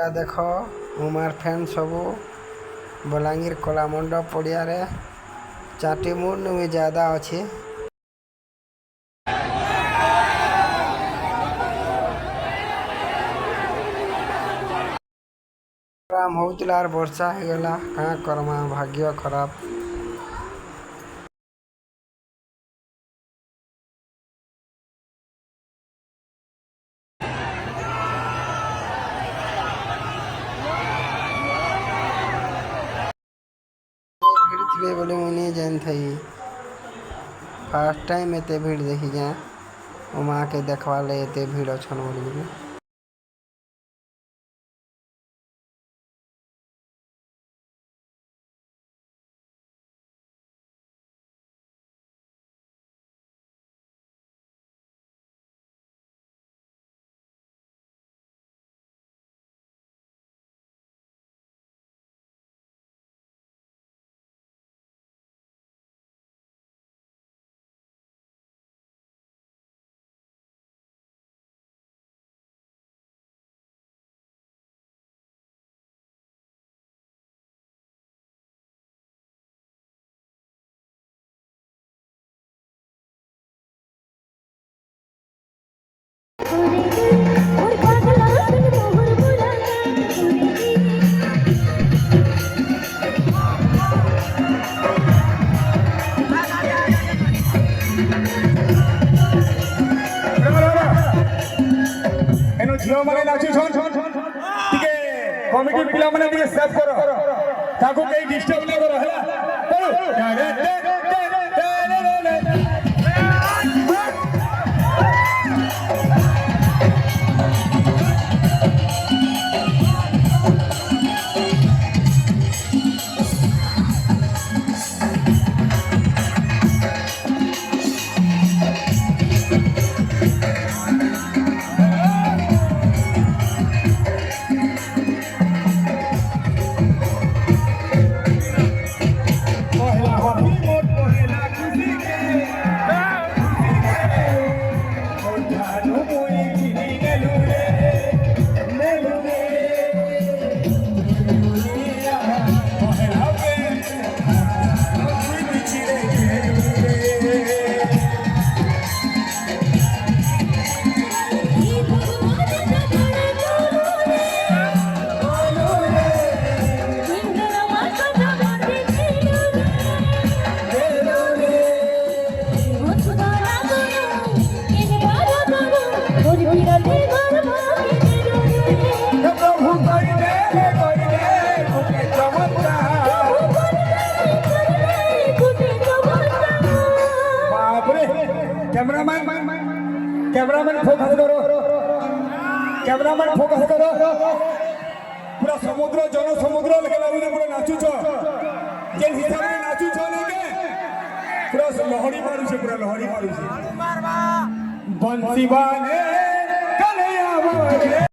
या देख उमार फैन सबू बलांगीर कलामंडप पड़िया रे 4टी मूड भी ज्यादा अच्छी प्रोग्राम होउतिला आर वर्षा हो गला का करमा भाग्य खराब भीड़ थे बोले मुझे जान थी फर्स्ट टाइम एत भीड़ देखी जाए उमा के देखवा ले एत भीड़ अच्छन बोली झील मैंने नाचुन कमिटी पिला मैंने सेव कर ताको कहीं डिस्टर्ब नहीं करो कैमरामैन फोकस करो पूरा समुद्र जन समुद्र पूरा नाचुच जेन हिसाब से नाचुच पूरा लहरी मारुचे पूरा लहरी मारुचे बंसी बाने कन्हैया